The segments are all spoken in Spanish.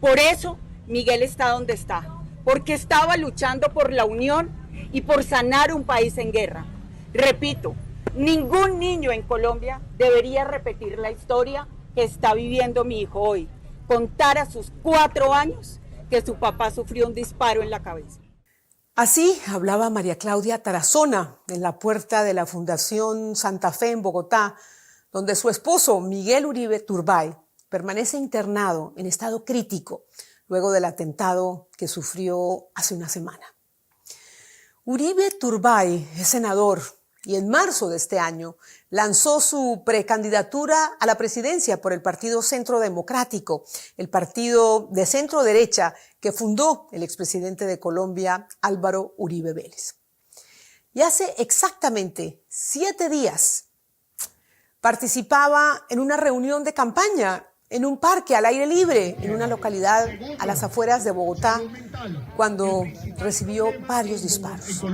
Por eso Miguel está donde está, porque estaba luchando por la unión y por sanar un país en guerra. Repito, ningún niño en Colombia debería repetir la historia que está viviendo mi hijo hoy. Contar a sus 4 años que su papá sufrió un disparo en la cabeza. Así hablaba María Claudia Tarazona en la puerta de la Fundación Santa Fe en Bogotá, donde su esposo Miguel Uribe Turbay permanece internado en estado crítico luego del atentado que sufrió hace una semana. Uribe Turbay es senador y en marzo de este año lanzó su precandidatura a la presidencia por el Partido Centro Democrático, el partido de centro derecha que fundó el expresidente de Colombia, Álvaro Uribe Vélez. Y hace exactamente 7 días participaba en una reunión de campaña en un parque al aire libre, en una localidad a las afueras de Bogotá, cuando recibió varios disparos.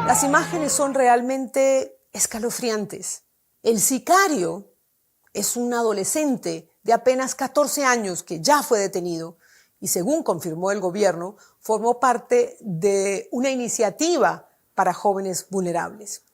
Las imágenes son realmente escalofriantes. El sicario es un adolescente de apenas 14 años que ya fue detenido y, según confirmó el gobierno, formó parte de una iniciativa para jóvenes vulnerables.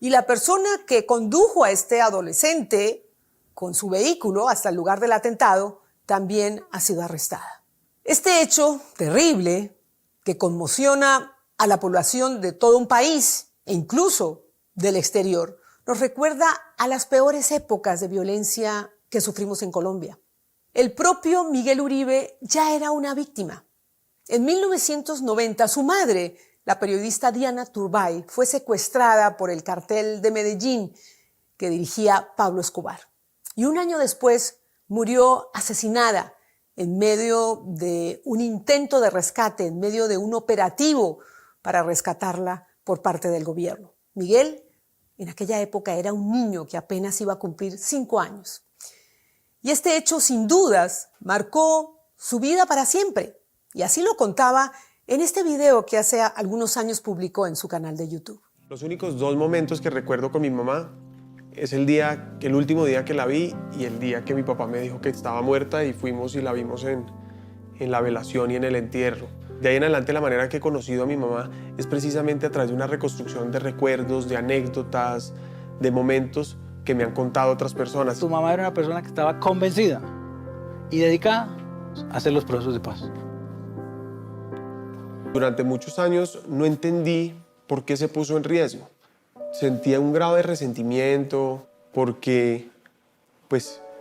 Y la persona que condujo a este adolescente con su vehículo hasta el lugar del atentado también ha sido arrestada. Este hecho terrible que conmociona a la población de todo un país e incluso del exterior nos recuerda a las peores épocas de violencia que sufrimos en Colombia. El propio Miguel Uribe ya era una víctima. En 1990, su madre, la periodista Diana Turbay, fue secuestrada por el cartel de Medellín que dirigía Pablo Escobar. Y un año después murió asesinada en medio de un intento de rescate, en medio de un operativo para rescatarla por parte del gobierno. Miguel, en aquella época, era un niño que apenas iba a cumplir 5 años. Y este hecho, sin dudas, marcó su vida para siempre. Y así lo contaba en este video que hace algunos años publicó en su canal de YouTube. Los únicos 2 momentos que recuerdo con mi mamá es el último día que la vi y el día que mi papá me dijo que estaba muerta y fuimos y la vimos en la velación y en el entierro. De ahí en adelante la manera que he conocido a mi mamá es precisamente a través de una reconstrucción de recuerdos, de anécdotas, de momentos que me han contado otras personas. Tu mamá era una persona que estaba convencida y dedicada a hacer los procesos de paz. Durante muchos años no entendí por qué se puso en riesgo. Sentía un grado de resentimiento porque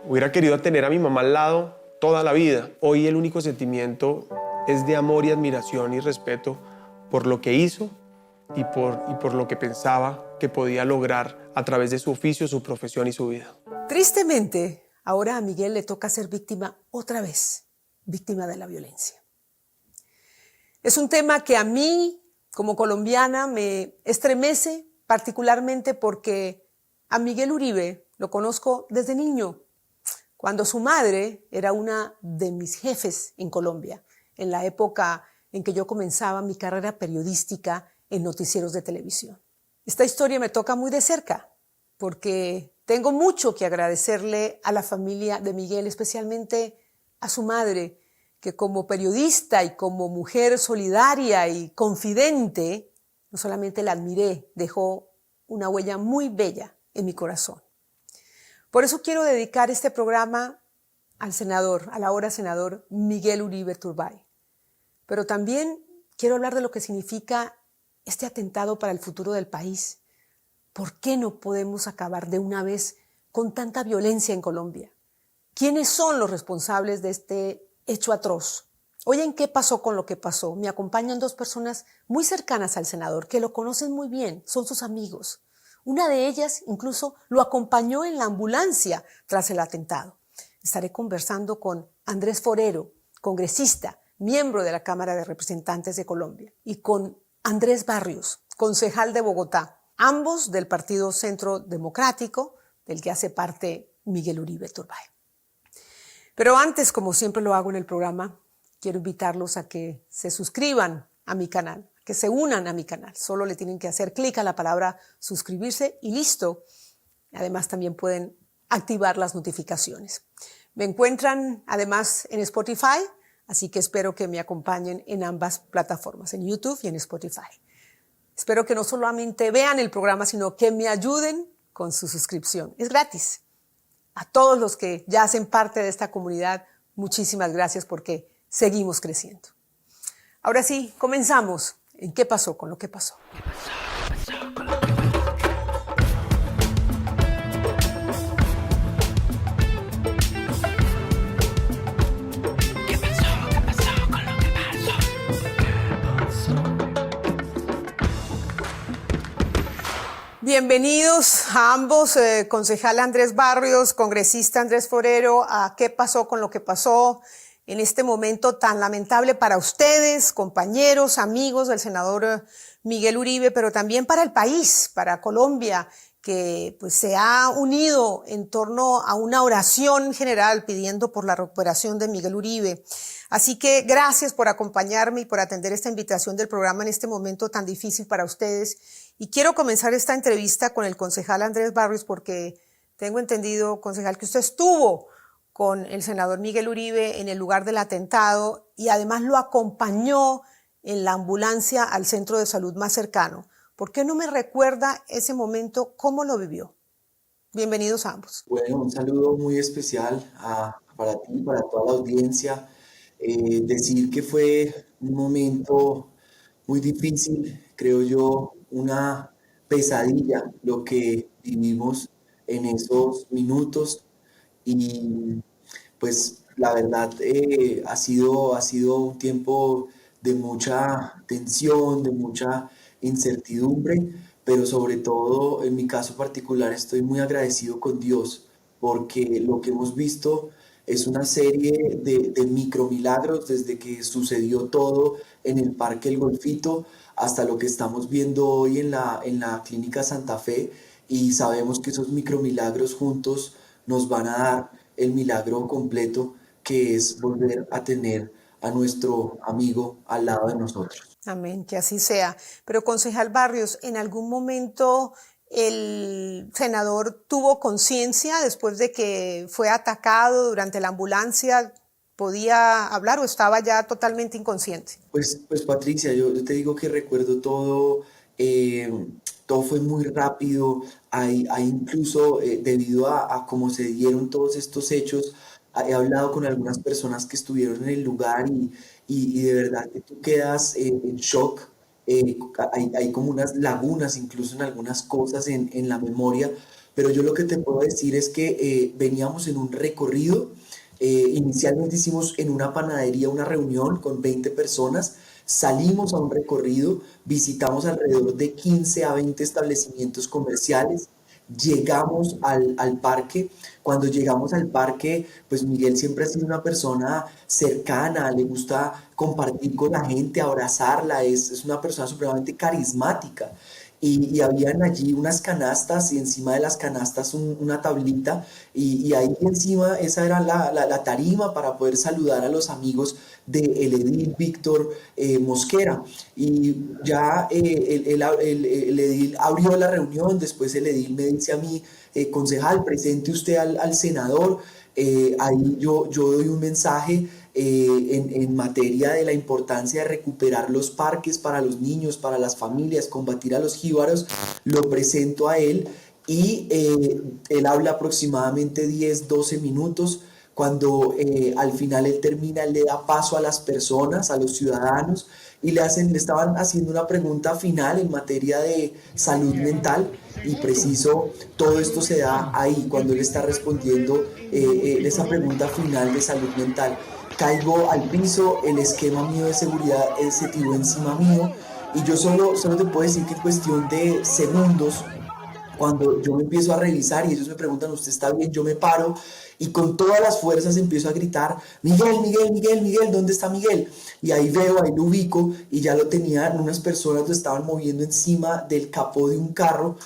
hubiera querido tener a mi mamá al lado toda la vida. Hoy el único sentimiento es de amor y admiración y respeto por lo que hizo y por lo que pensaba que podía lograr a través de su oficio, su profesión y su vida. Tristemente, ahora a Miguel le toca ser víctima otra vez, víctima de la violencia. Es un tema que a mí, como colombiana, me estremece particularmente porque a Miguel Uribe lo conozco desde niño, cuando su madre era una de mis jefes en Colombia, en la época en que yo comenzaba mi carrera periodística en noticieros de televisión. Esta historia me toca muy de cerca, porque tengo mucho que agradecerle a la familia de Miguel, especialmente a su madre, que como periodista y como mujer solidaria y confidente, no solamente la admiré, dejó una huella muy bella en mi corazón. Por eso quiero dedicar este programa al senador, al ahora senador Miguel Uribe Turbay. Pero también quiero hablar de lo que significa este atentado para el futuro del país. ¿Por qué no podemos acabar de una vez con tanta violencia en Colombia? ¿Quiénes son los responsables de este hecho atroz? Oigan, ¿qué pasó con lo que pasó? Me acompañan 2 personas muy cercanas al senador, que lo conocen muy bien, son sus amigos. Una de ellas incluso lo acompañó en la ambulancia tras el atentado. Estaré conversando con Andrés Forero, congresista, miembro de la Cámara de Representantes de Colombia, y con Andrés Barrios, concejal de Bogotá, ambos del Partido Centro Democrático, del que hace parte Miguel Uribe Turbay. Pero antes, como siempre lo hago en el programa, quiero invitarlos a que se suscriban a mi canal, que que se unan a mi canal. Solo le tienen que hacer clic a la palabra suscribirse y listo. Además, también pueden activar las notificaciones. Me encuentran además en Spotify, así que espero que me acompañen en ambas plataformas, en YouTube y en Spotify. Espero que no solamente vean el programa, sino que me ayuden con su suscripción. Es gratis. A todos los que ya hacen parte de esta comunidad, muchísimas gracias porque seguimos creciendo. Ahora sí, comenzamos. ¿En qué pasó con lo que pasó? Bienvenidos a ambos, concejal Andrés Barrios, congresista Andrés Forero, a qué pasó con lo que pasó en este momento tan lamentable para ustedes, compañeros, amigos del senador Miguel Uribe, pero también para el país, para Colombia, que pues se ha unido en torno a una oración general pidiendo por la recuperación de Miguel Uribe. Así que gracias por acompañarme y por atender esta invitación del programa en este momento tan difícil para ustedes. Y quiero comenzar esta entrevista con el concejal Andrés Barrios porque tengo entendido, concejal, que usted estuvo con el senador Miguel Uribe en el lugar del atentado y además lo acompañó en la ambulancia al centro de salud más cercano. ¿Por qué no me recuerda ese momento? ¿Cómo lo vivió? Bienvenidos a ambos. Bueno, un saludo muy especial para ti, para toda la audiencia. Decir que fue un momento muy difícil, creo yo, una pesadilla lo que vivimos en esos minutos y pues la verdad ha sido un tiempo de mucha tensión, de mucha incertidumbre, pero sobre todo en mi caso particular estoy muy agradecido con Dios porque lo que hemos visto es una serie de micromilagros desde que sucedió todo en el Parque El Golfito hasta lo que estamos viendo hoy en la Clínica Santa Fe y sabemos que esos micromilagros juntos nos van a dar el milagro completo que es volver a tener a nuestro amigo al lado de nosotros. Amén, que así sea. Pero concejal Barrios, ¿en algún momento el senador tuvo conciencia después de que fue atacado durante la ambulancia? ¿Podía hablar o estaba ya totalmente inconsciente? Pues Patricia, yo te digo que recuerdo todo, todo fue muy rápido, hay incluso debido a cómo se dieron todos estos hechos, he hablado con algunas personas que estuvieron en el lugar y de verdad que tú quedas en shock. Hay como unas lagunas incluso en algunas cosas en la memoria, pero yo lo que te puedo decir es que veníamos en un recorrido. Inicialmente hicimos en una panadería una reunión con 20 personas, salimos a un recorrido, visitamos alrededor de 15 a 20 establecimientos comerciales, llegamos al parque. Cuando llegamos al parque, pues Miguel siempre ha sido una persona cercana, le gusta compartir con la gente, abrazarla, es una persona supremamente carismática. Y habían allí unas canastas y encima de las canastas una tablita y ahí encima esa era la tarima para poder saludar a los amigos del edil Víctor Mosquera. Y ya el edil abrió la reunión, después el edil me dice a mí, concejal, presente usted al senador. Ahí yo doy un mensaje en materia de la importancia de recuperar los parques para los niños, para las familias, combatir a los jíbaros, lo presento a él y él habla aproximadamente 10, 12 minutos. Cuando al final él termina, él le da paso a las personas, a los ciudadanos y le estaban haciendo una pregunta final en materia de salud mental y preciso todo esto se da ahí cuando él está respondiendo esa pregunta final de salud mental. Caigo al piso, el esquema mío de seguridad se tiró encima mío y yo solo te puedo decir que en cuestión de segundos, cuando yo me empiezo a revisar y ellos me preguntan, ¿usted está bien? Yo me paro y con todas las fuerzas empiezo a gritar, Miguel, Miguel, Miguel, Miguel, ¿dónde está Miguel? Y ahí lo ubico y ya lo tenían, unas personas lo estaban moviendo encima del capó de un carro,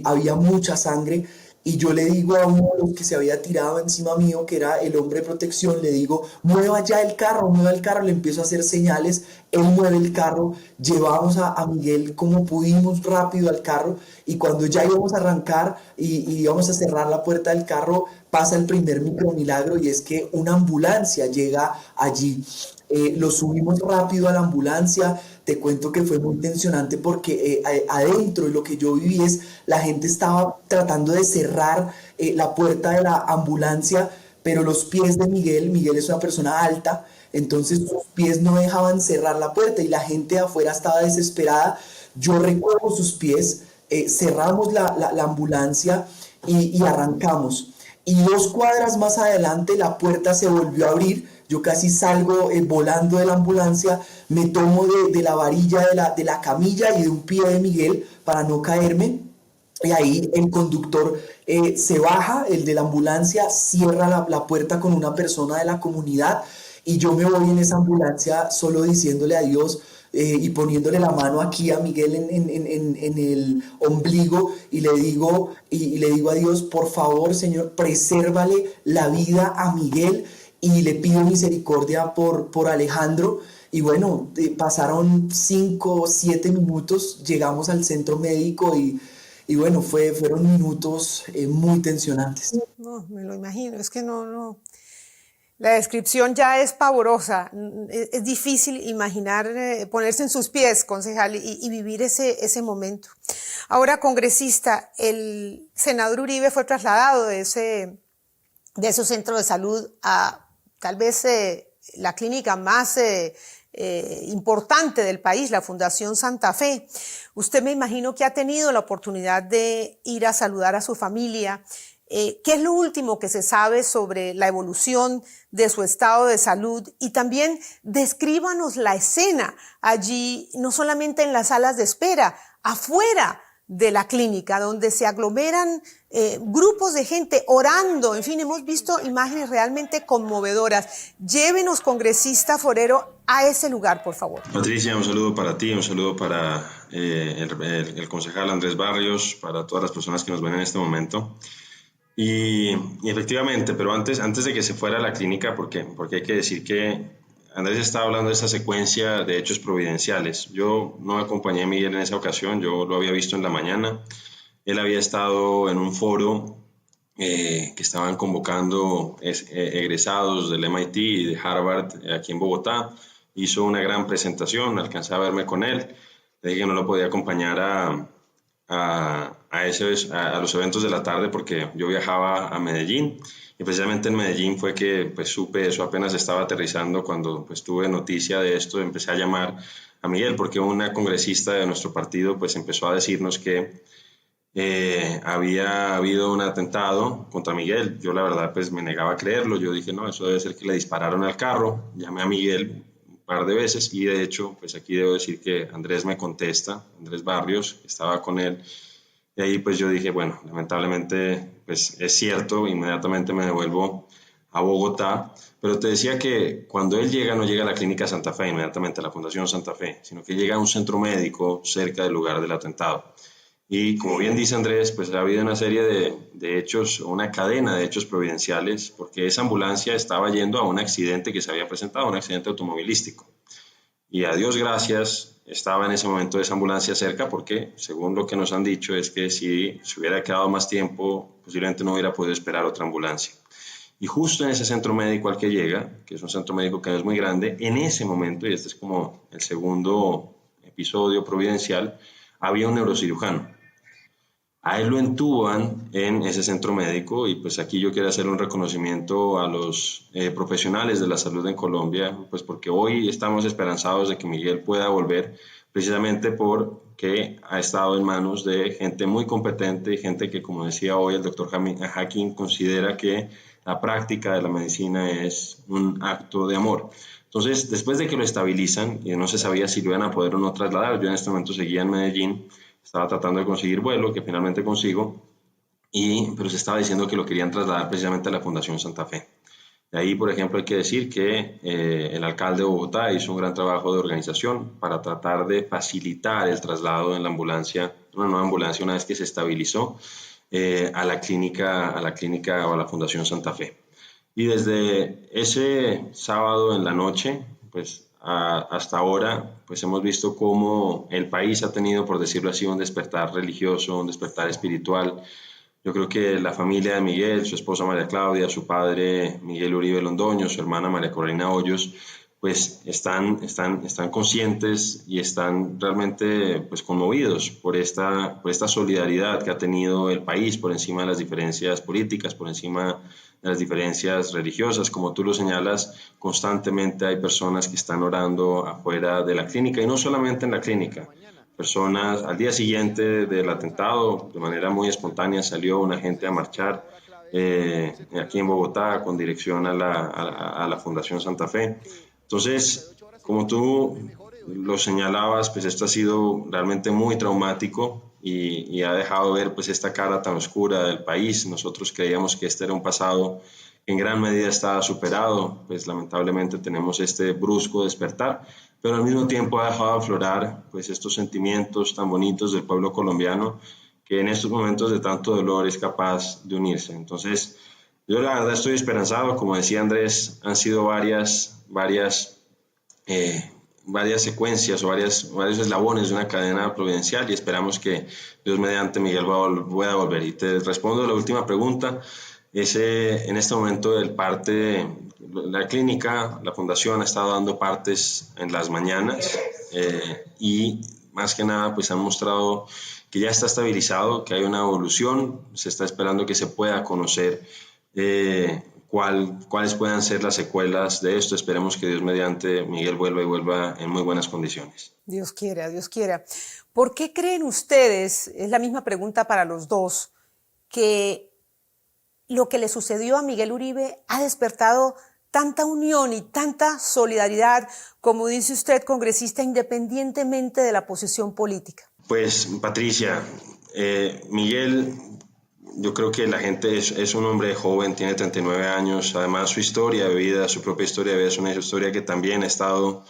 había mucha sangre y yo le digo a uno de los que se había tirado encima mío, que era el hombre de protección, le digo, mueva ya el carro, mueva el carro, le empiezo a hacer señales, él mueve el carro, llevamos a Miguel como pudimos rápido al carro, y cuando ya íbamos a arrancar y íbamos a cerrar la puerta del carro, pasa el primer micromilagro, y es que una ambulancia llega allí. Lo subimos rápido a la ambulancia. Te cuento que fue muy tensionante porque adentro lo que yo viví es la gente estaba tratando de cerrar la puerta de la ambulancia, pero los pies de Miguel es una persona alta, entonces sus pies no dejaban cerrar la puerta y la gente de afuera estaba desesperada. Yo recojo sus pies, cerramos la ambulancia y arrancamos. Y 2 cuadras más adelante la puerta se volvió a abrir. Yo casi salgo volando de la ambulancia, me tomo de la varilla de la camilla y de un pie de Miguel para no caerme. Y ahí el conductor se baja, el de la ambulancia cierra la puerta con una persona de la comunidad, y yo me voy en esa ambulancia solo diciéndole adiós y poniéndole la mano aquí a Miguel en el ombligo, y le digo a Dios, por favor, Señor, presérvale la vida a Miguel, y le pido misericordia por Alejandro. Y bueno, pasaron 5 o 7 minutos, llegamos al centro médico y bueno, fueron minutos muy tensionantes. No, me lo imagino, es que no. La descripción ya es pavorosa, es difícil imaginar, ponerse en sus pies, concejal, y vivir ese momento. Ahora, congresista, el senador Uribe fue trasladado de ese centro de salud a tal vez la clínica más importante del país, la Fundación Santa Fe. Usted, me imagino que ha tenido la oportunidad de ir a saludar a su familia. ¿Qué es lo último que se sabe sobre la evolución de su estado de salud? Y también descríbanos la escena allí, no solamente en las salas de espera, afuera de la clínica, donde se aglomeran grupos de gente orando. En fin, hemos visto imágenes realmente conmovedoras. Llévenos, congresista Forero, a ese lugar, por favor. Patricia, un saludo para ti, un saludo para el concejal Andrés Barrios, para todas las personas que nos ven en este momento. Y efectivamente, pero antes de que se fuera a la clínica, porque hay que decir que Andrés estaba hablando de esa secuencia de hechos providenciales. Yo no acompañé a Miguel en esa ocasión, yo lo había visto en la mañana. Él había estado en un foro que estaban convocando egresados del MIT y de Harvard aquí en Bogotá. Hizo una gran presentación, alcancé a verme con él. Le dije que no lo podía acompañar a los eventos de la tarde porque yo viajaba a Medellín, y precisamente en Medellín fue que pues supe eso apenas estaba aterrizando. Cuando pues tuve noticia de esto, empecé a llamar a Miguel porque una congresista de nuestro partido pues empezó a decirnos que había habido un atentado contra Miguel. Yo la verdad pues me negaba a creerlo. Yo dije, no, eso debe ser que le dispararon al carro. Llamé a Miguel un par de veces y de hecho pues aquí debo decir que Andrés me contesta, Andrés Barrios, estaba con él. Y ahí pues yo dije, bueno, lamentablemente pues es cierto, inmediatamente me devuelvo a Bogotá. Pero te decía que cuando él llega, no llega a la clínica Santa Fe, inmediatamente a la Fundación Santa Fe, sino que llega a un centro médico cerca del lugar del atentado. Y como bien dice Andrés, pues ha habido una serie de hechos, una cadena de hechos providenciales, porque esa ambulancia estaba yendo a un accidente que se había presentado, un accidente automovilístico. Y a Dios gracias, estaba en ese momento esa ambulancia cerca, porque según lo que nos han dicho es que si se hubiera quedado más tiempo, posiblemente no hubiera podido esperar otra ambulancia. Y justo en ese centro médico al que llega, que es un centro médico que no es muy grande, en ese momento, y este es como el segundo episodio providencial, había un neurocirujano. A él lo entuban en ese centro médico, y pues aquí yo quiero hacer un reconocimiento a los profesionales de la salud en Colombia, pues porque hoy estamos esperanzados de que Miguel pueda volver, precisamente porque ha estado en manos de gente muy competente y gente que, como decía hoy el doctor Hakim, considera que la práctica de la medicina es un acto de amor. Entonces, después de que lo estabilizan y no se sabía si lo iban a poder o no trasladar, yo en este momento seguía en Medellín, estaba tratando de conseguir vuelo, que finalmente consigo, pero se estaba diciendo que lo querían trasladar precisamente a la Fundación Santa Fe. De ahí, por ejemplo, hay que decir que el alcalde de Bogotá hizo un gran trabajo de organización para tratar de facilitar el traslado en la ambulancia, una nueva ambulancia, una vez que se estabilizó. a la clínica o a la Fundación Santa Fe. Y desde ese sábado en la noche, pues hasta ahora, pues hemos visto cómo el país ha tenido, por decirlo así, un despertar religioso, un despertar espiritual. Yo creo que la familia de Miguel, su esposa María Claudia, su padre Miguel Uribe Londoño, su hermana María Corina Hoyos, pues están conscientes y están realmente pues conmovidos por esta solidaridad que ha tenido el país por encima de las diferencias políticas, por encima de las diferencias religiosas. Como tú lo señalas, constantemente hay personas que están orando afuera de la clínica, y no solamente en la clínica. Personas, al día siguiente del atentado, de manera muy espontánea, salió una gente a marchar aquí en Bogotá con dirección a la Fundación Santa Fe. Entonces, como tú lo señalabas, pues esto ha sido realmente muy traumático y ha dejado ver pues esta cara tan oscura del país. Nosotros creíamos que este era un pasado que en gran medida estaba superado, pues lamentablemente tenemos este brusco despertar, pero al mismo tiempo ha dejado aflorar pues estos sentimientos tan bonitos del pueblo colombiano que en estos momentos de tanto dolor es capaz de unirse. Entonces, yo la verdad estoy esperanzado. Como decía Andrés, han sido varias secuencias o varios eslabones de una cadena providencial, y esperamos que Dios mediante Miguel pueda volver. Y te respondo la última pregunta. En este momento la clínica, la fundación ha estado dando partes en las mañanas y más que nada pues han mostrado que ya está estabilizado, que hay una evolución. Se está esperando que se pueda conocer cuáles puedan ser las secuelas de esto. Esperemos que Dios mediante Miguel vuelva en muy buenas condiciones. Dios quiera, Dios quiera. ¿Por qué creen ustedes, es la misma pregunta para los dos, que lo que le sucedió a Miguel Uribe ha despertado tanta unión y tanta solidaridad, como dice usted, congresista, independientemente de la posición política? Pues, Patricia, Miguel, yo creo que la gente es un hombre joven, tiene 39 años, además su historia de vida, su propia historia de vida es una historia que también ha estado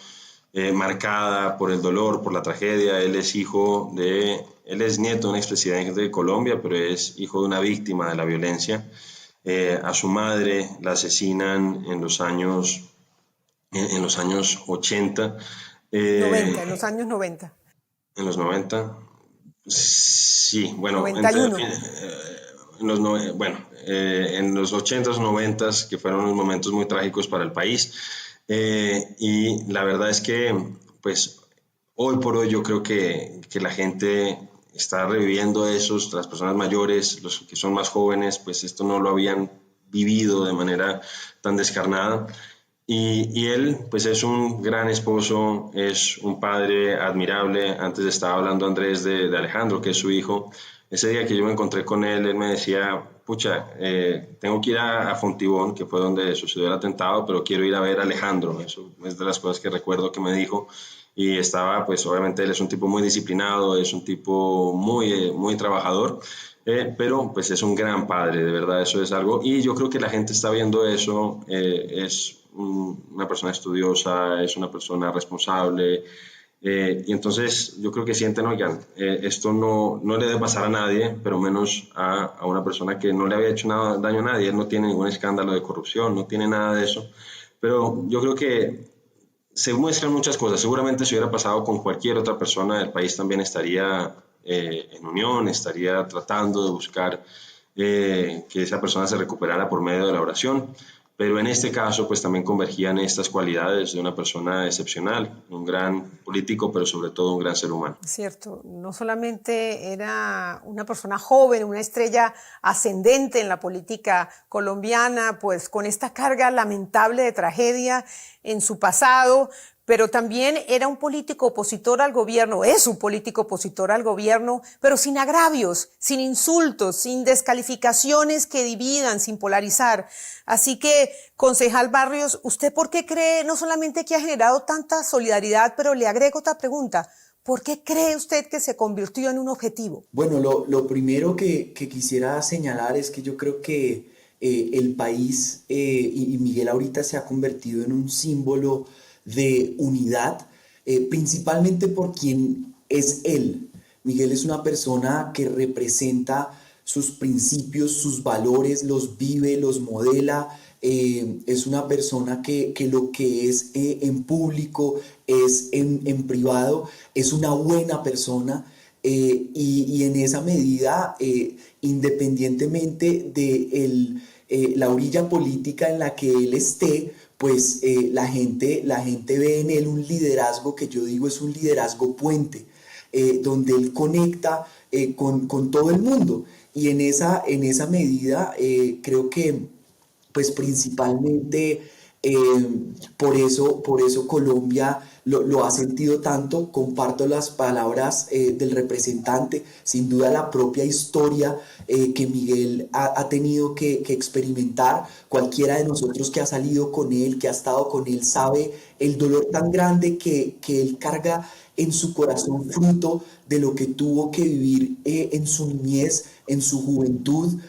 marcada por el dolor, por la tragedia. Él es nieto de un expresidente de Colombia, pero es hijo de una víctima de la violencia. A su madre la asesinan en los años 80. 90, en los años 90. En los 90. Sí, bueno. 91. En los 80s, 90s, que fueron unos momentos muy trágicos para el país. Y la verdad es que, pues, hoy por hoy yo creo que la gente está reviviendo las personas mayores, los que son más jóvenes, pues esto no lo habían vivido de manera tan descarnada. Y él, pues es un gran esposo, es un padre admirable. Antes estaba hablando Andrés de Alejandro, que es su hijo. Ese día que yo me encontré con él me decía, pucha, tengo que ir a Fontibón, que fue donde sucedió el atentado, pero quiero ir a ver a Alejandro. Eso es de las cosas que recuerdo que me dijo. Y estaba, pues obviamente él es un tipo muy disciplinado, es un tipo muy trabajador, pero pues es un gran padre, de verdad, eso es algo. Y yo creo que la gente está viendo eso, es una persona estudiosa, es una persona responsable, y entonces yo creo que sienten, oigan, esto no le debe pasar a nadie, pero menos a una persona que no le había hecho daño a nadie. Él no tiene ningún escándalo de corrupción, no tiene nada de eso, pero yo creo que se muestran muchas cosas. Seguramente si hubiera pasado con cualquier otra persona, el país también estaría en unión, estaría tratando de buscar que esa persona se recuperara por medio de la oración. Pero en este caso, pues también convergían estas cualidades de una persona excepcional, un gran político, pero sobre todo un gran ser humano. Cierto, no solamente era una persona joven, una estrella ascendente en la política colombiana, pues con esta carga lamentable de tragedia en su pasado, pero también era un político opositor al gobierno, es un político opositor al gobierno, pero sin agravios, sin insultos, sin descalificaciones que dividan, sin polarizar. Así que, concejal Barrios, ¿usted por qué cree no solamente que ha generado tanta solidaridad, pero le agrego otra pregunta? ¿Por qué cree usted que se convirtió en un objetivo? Bueno, lo primero que quisiera señalar es que yo creo que el país y Miguel ahorita se ha convertido en un símbolo de unidad, principalmente por quien es él. Miguel es una persona que representa sus principios, sus valores, los vive, los modela. Es una persona que lo que es en público es en privado, es una buena persona. Y en esa medida, independientemente de la orilla política en la que él esté, pues la gente ve en él un liderazgo que yo digo es un liderazgo puente, donde él conecta con todo el mundo. Y en esa medida creo que pues principalmente por eso Colombia lo ha sentido tanto. Comparto las palabras del representante. Sin duda la propia historia que Miguel ha tenido que experimentar, cualquiera de nosotros que ha salido con él, que ha estado con él, sabe el dolor tan grande que él carga en su corazón, fruto de lo que tuvo que vivir en su niñez, en su juventud,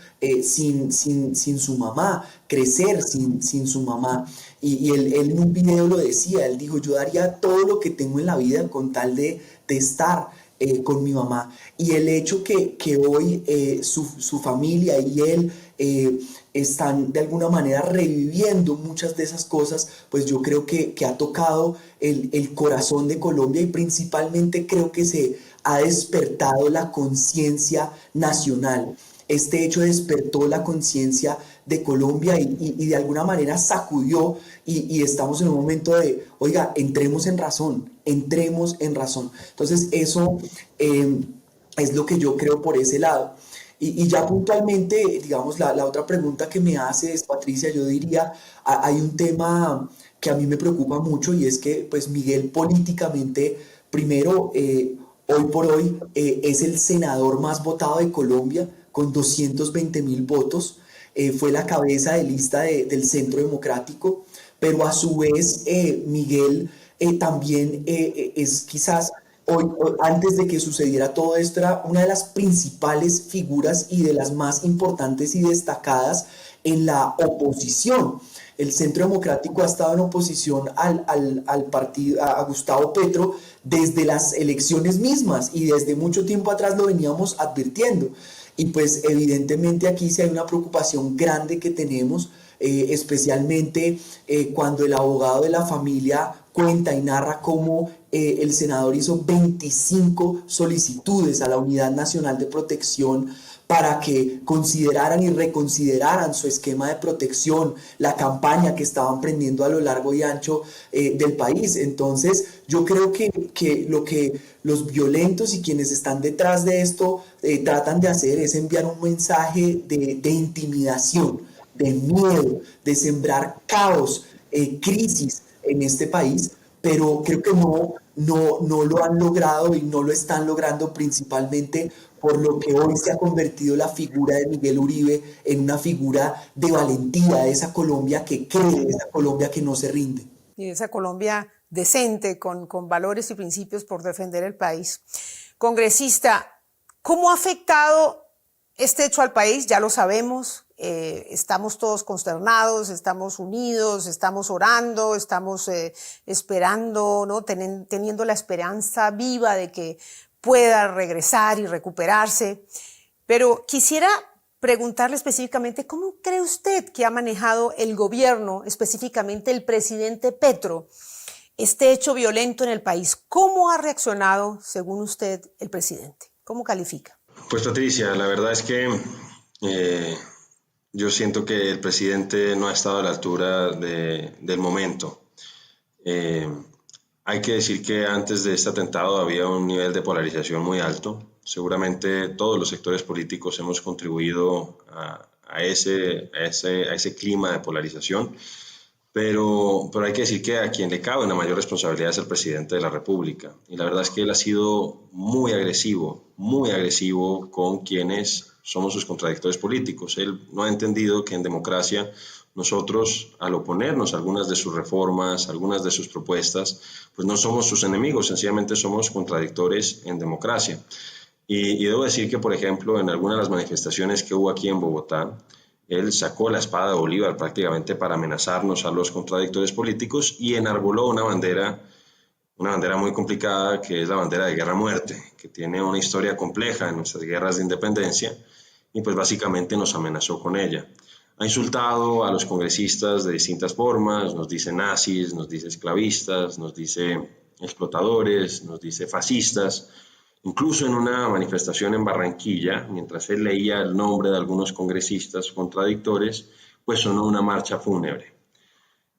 sin su mamá, crecer sin su mamá. Y él en un video lo decía, él dijo: yo daría todo lo que tengo en la vida con tal de estar con mi mamá. Y el hecho que hoy su familia y él están de alguna manera reviviendo muchas de esas cosas, pues yo creo que ha tocado el corazón de Colombia, y principalmente creo que se ha despertado la conciencia nacional. Este hecho despertó la conciencia de Colombia y de alguna manera sacudió, y estamos en un momento de, oiga, entremos en razón. Entonces eso es lo que yo creo por ese lado. Y ya puntualmente, digamos, la otra pregunta que me haces, Patricia, yo diría, hay un tema que a mí me preocupa mucho, y es que pues Miguel políticamente, primero, hoy por hoy, es el senador más votado de Colombia, con 220.000 votos. Fue la cabeza de lista del Centro Democrático, pero a su vez Miguel también es quizás, hoy, antes de que sucediera todo esto, era una de las principales figuras y de las más importantes y destacadas en la oposición. El Centro Democrático ha estado en oposición al partido, a Gustavo Petro, desde las elecciones mismas, y desde mucho tiempo atrás lo veníamos advirtiendo. Y pues evidentemente aquí sí hay una preocupación grande que tenemos, especialmente cuando el abogado de la familia cuenta y narra cómo el senador hizo 25 solicitudes a la Unidad Nacional de Protección para que consideraran y reconsideraran su esquema de protección, la campaña que estaban prendiendo a lo largo y ancho del país. Entonces, yo creo que lo que los violentos y quienes están detrás de esto tratan de hacer es enviar un mensaje de intimidación, de miedo, de sembrar caos, crisis en este país, pero creo que no lo han logrado y no lo están logrando, principalmente por lo que hoy se ha convertido la figura de Miguel Uribe en una figura de valentía, de esa Colombia que cree, de esa Colombia que no se rinde. Y esa Colombia decente, con valores y principios por defender el país. Congresista, ¿cómo ha afectado este hecho al país? Ya lo sabemos, estamos todos consternados, estamos unidos, estamos orando, estamos esperando, ¿no? Teniendo la esperanza viva de que pueda regresar y recuperarse. Pero quisiera preguntarle específicamente, ¿cómo cree usted que ha manejado el gobierno, específicamente el presidente Petro, este hecho violento en el país? ¿Cómo ha reaccionado, según usted, el presidente? ¿Cómo califica? Pues Patricia, la verdad es que yo siento que el presidente no ha estado a la altura del momento. Hay que decir que antes de este atentado había un nivel de polarización muy alto. Seguramente todos los sectores políticos hemos contribuido a ese clima de polarización, pero hay que decir que a quien le cabe una mayor responsabilidad es el presidente de la República. Y la verdad es que él ha sido muy agresivo con quienes somos sus contradictores políticos. Él no ha entendido que en democracia nosotros, al oponernos a algunas de sus reformas, algunas de sus propuestas, pues no somos sus enemigos, sencillamente somos contradictores en democracia. Y debo decir que, por ejemplo, en algunas de las manifestaciones que hubo aquí en Bogotá, él sacó la espada de Bolívar prácticamente para amenazarnos a los contradictores políticos y enarboló una bandera muy complicada, que es la bandera de guerra-muerte, que tiene una historia compleja en nuestras guerras de independencia y pues básicamente nos amenazó con ella. Ha insultado a los congresistas de distintas formas, nos dice nazis, nos dice esclavistas, nos dice explotadores, nos dice fascistas. Incluso en una manifestación en Barranquilla, mientras él leía el nombre de algunos congresistas contradictores, pues sonó una marcha fúnebre.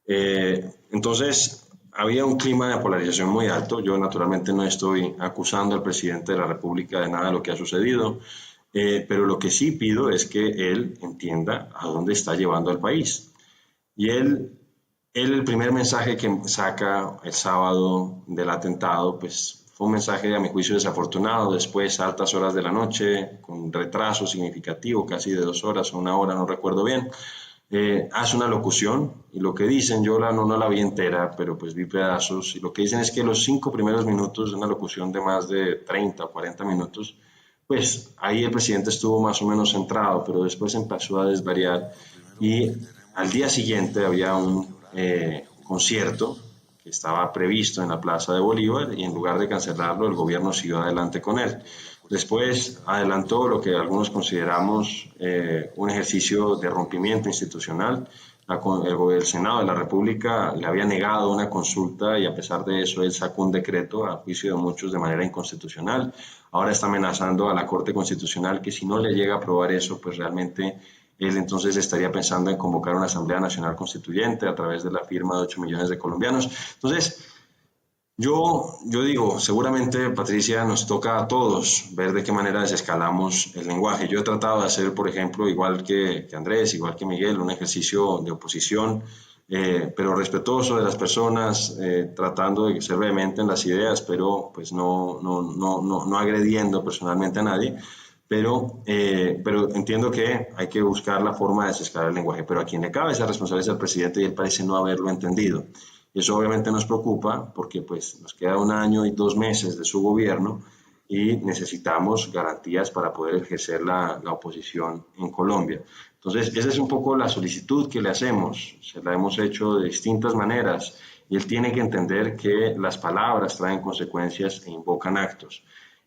Entonces, había un clima de polarización muy alto. Yo naturalmente no estoy acusando al presidente de la República de nada de lo que ha sucedido, pero lo que sí pido es que él entienda a dónde está llevando al país. Y él el primer mensaje que saca el sábado del atentado, pues fue un mensaje a mi juicio desafortunado. Después, a altas horas de la noche, con retraso significativo, casi de 2 horas o 1 hora, no recuerdo bien, hace una locución y lo que dicen, yo no la vi entera, pero pues vi pedazos, y lo que dicen es que los 5 primeros minutos de una locución de más de 30 o 40 minutos, pues ahí el presidente estuvo más o menos centrado, pero después empezó a desvariar y al día siguiente había un concierto que estaba previsto en la Plaza de Bolívar y en lugar de cancelarlo el gobierno siguió adelante con él. Después adelantó lo que algunos consideramos un ejercicio de rompimiento institucional. El Senado de la República le había negado una consulta y a pesar de eso él sacó un decreto a juicio de muchos de manera inconstitucional. Ahora está amenazando a la Corte Constitucional que si no le llega a aprobar eso, pues realmente él entonces estaría pensando en convocar una Asamblea Nacional Constituyente a través de la firma de 8 millones de colombianos. Entonces, yo digo, seguramente, Patricia, nos toca a todos ver de qué manera desescalamos el lenguaje. Yo he tratado de hacer, por ejemplo, igual que Andrés, igual que Miguel, un ejercicio de oposición, pero respetuoso de las personas, tratando de ser vehemente en las ideas, pero pues no agrediendo personalmente a nadie. Pero entiendo que hay que buscar la forma de desescalar el lenguaje. Pero a quien le cabe esa responsabilidad es al presidente y él parece no haberlo entendido. Eso obviamente nos preocupa porque pues, nos queda 1 año y 2 meses de su gobierno y necesitamos garantías para poder ejercer la oposición en Colombia. Entonces, esa es un poco la solicitud que le hacemos. Se la hemos hecho de distintas maneras y él tiene que entender que las palabras traen consecuencias e invocan actos.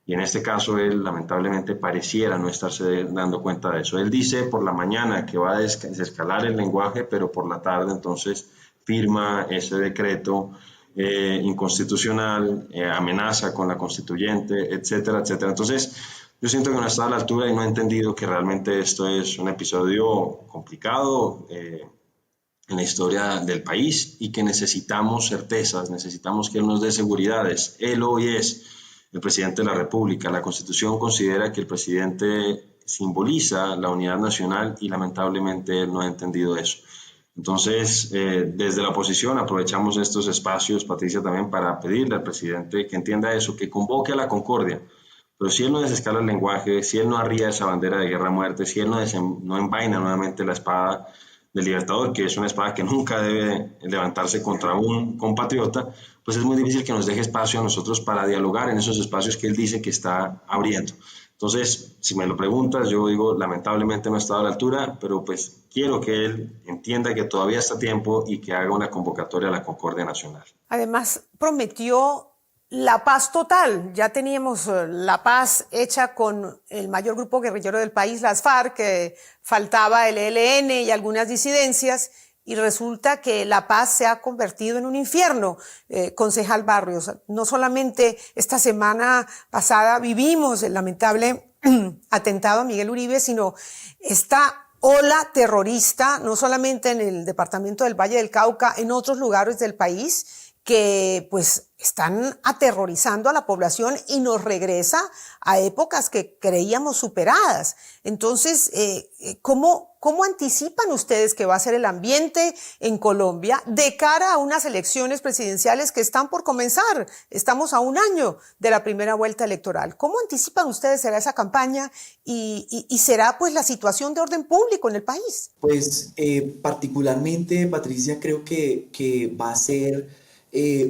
Y en este caso él lamentablemente pareciera no estarse dando cuenta de eso. Él dice por la mañana que va a desescalar el lenguaje, pero por la tarde entonces firma ese decreto inconstitucional, amenaza con la constituyente, etcétera, etcétera. Entonces yo siento que no está a la altura y no ha entendido que realmente esto es un episodio complicado en la historia del país y que necesitamos certezas, necesitamos que él nos dé seguridades. Él hoy es el presidente de la República. La Constitución considera que el presidente simboliza la unidad nacional y lamentablemente él no ha entendido eso. Entonces, desde la oposición aprovechamos estos espacios, Patricia, también para pedirle al presidente que entienda eso, que convoque a la concordia. Pero si él no desescala el lenguaje, si él no arría esa bandera de guerra a muerte, si él no envaina nuevamente la espada del Libertador, que es una espada que nunca debe levantarse contra un compatriota, pues es muy difícil que nos deje espacio a nosotros para dialogar en esos espacios que él dice que está abriendo. Entonces, si me lo preguntas, yo digo, lamentablemente no ha estado a la altura, pero pues quiero que él entienda que todavía está a tiempo y que haga una convocatoria a la Concordia Nacional. Además, prometió la paz total. Ya teníamos la paz hecha con el mayor grupo guerrillero del país, las FARC, que faltaba el ELN y algunas disidencias, y resulta que la paz se ha convertido en un infierno. Concejal Barrios, no solamente esta semana pasada vivimos el lamentable atentado a Miguel Uribe, sino esta ola terrorista, no solamente en el departamento del Valle del Cauca, en otros lugares del país, que pues están aterrorizando a la población y nos regresa a épocas que creíamos superadas. Entonces, ¿cómo anticipan ustedes que va a ser el ambiente en Colombia de cara a unas elecciones presidenciales que están por comenzar? Estamos a 1 año de la primera vuelta electoral. ¿Cómo anticipan ustedes será esa campaña y será pues la situación de orden público en el país? Pues particularmente, Patricia, creo que va a ser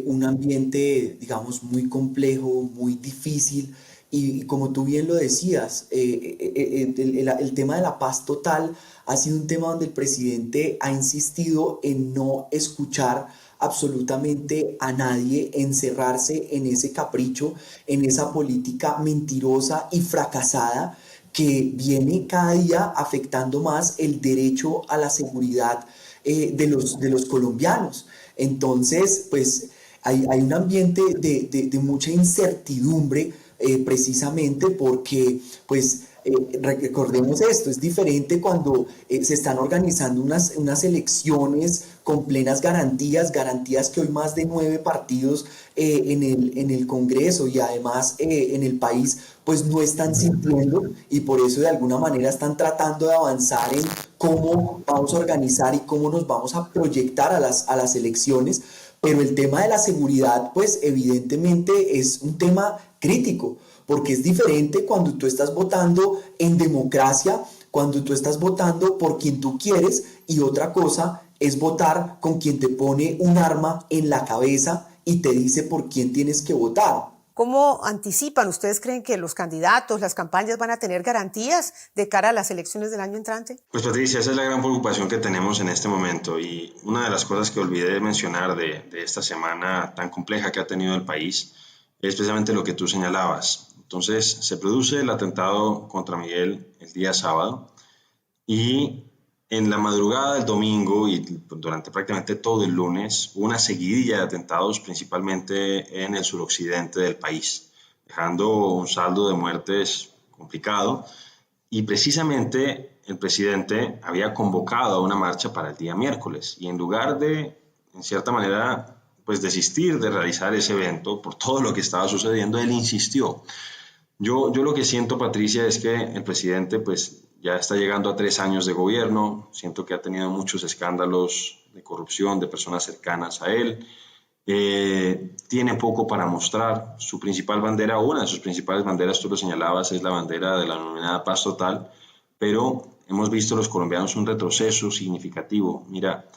un ambiente, digamos, muy complejo, muy difícil y como tú bien lo decías, el tema de la paz total ha sido un tema donde el presidente ha insistido en no escuchar absolutamente a nadie, encerrarse en ese capricho, en esa política mentirosa y fracasada que viene cada día afectando más el derecho a la seguridad de los colombianos. Entonces, pues hay un ambiente de mucha incertidumbre precisamente porque, pues, recordemos esto, es diferente cuando se están organizando unas elecciones con plenas garantías que hoy más de 9 partidos en el Congreso y además en el país pues no están sintiendo, y por eso de alguna manera están tratando de avanzar en cómo vamos a organizar y cómo nos vamos a proyectar a las elecciones. Pero el tema de la seguridad pues evidentemente es un tema crítico, porque es diferente cuando tú estás votando en democracia, cuando tú estás votando por quien tú quieres, y otra cosa es votar con quien te pone un arma en la cabeza y te dice por quién tienes que votar. ¿Cómo anticipan? ¿Ustedes creen que los candidatos, las campañas van a tener garantías de cara a las elecciones del año entrante? Pues Patricia, esa es la gran preocupación que tenemos en este momento, y una de las cosas que olvidé mencionar de esta semana tan compleja que ha tenido el país es precisamente lo que tú señalabas. Entonces, se produce el atentado contra Miguel el día sábado, y en la madrugada del domingo y durante prácticamente todo el lunes hubo una seguidilla de atentados, principalmente en el suroccidente del país, dejando un saldo de muertes complicado. Y precisamente el presidente había convocado a una marcha para el día miércoles, y en lugar de, en cierta manera, pues desistir de realizar ese evento por todo lo que estaba sucediendo, él insistió. Yo lo que siento, Patricia, es que el presidente pues ya está llegando a 3 años de gobierno. Siento que ha tenido muchos escándalos de corrupción de personas cercanas a él. Tiene poco para mostrar. Su principal bandera, una de sus principales banderas, tú lo señalabas, es la bandera de la denominada paz total, pero hemos visto los colombianos un retroceso significativo. Mira,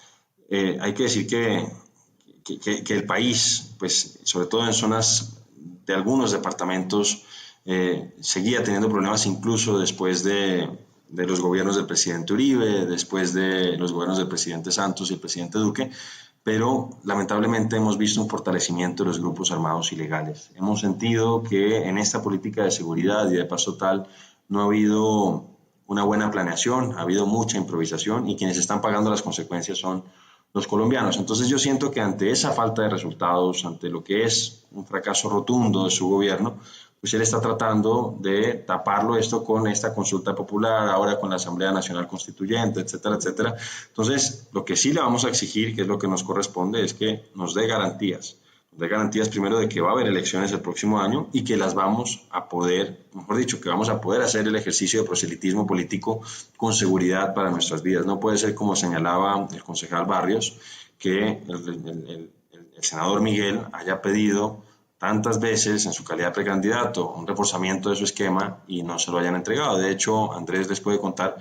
hay que decir que el país, pues sobre todo en zonas de algunos departamentos, seguía teniendo problemas incluso después de los gobiernos del presidente Uribe, después de los gobiernos del presidente Santos y el presidente Duque, pero lamentablemente hemos visto un fortalecimiento de los grupos armados ilegales. Hemos sentido que en esta política de seguridad y de paz total no ha habido una buena planeación, ha habido mucha improvisación, y quienes están pagando las consecuencias son los colombianos. Entonces yo siento que ante esa falta de resultados, ante lo que es un fracaso rotundo de su gobierno, pues él está tratando de taparlo esto con esta consulta popular, ahora con la Asamblea Nacional Constituyente, etcétera, etcétera. Entonces, lo que sí le vamos a exigir, que es lo que nos corresponde, es que nos dé garantías. Nos dé garantías primero de que va a haber elecciones el próximo año y que las vamos a poder, mejor dicho, que vamos a poder hacer el ejercicio de proselitismo político con seguridad para nuestras vidas. No puede ser como señalaba el concejal Barrios, que el senador Miguel haya pedido tantas veces en su calidad de precandidato un reforzamiento de su esquema y no se lo hayan entregado. De hecho, Andrés les puede contar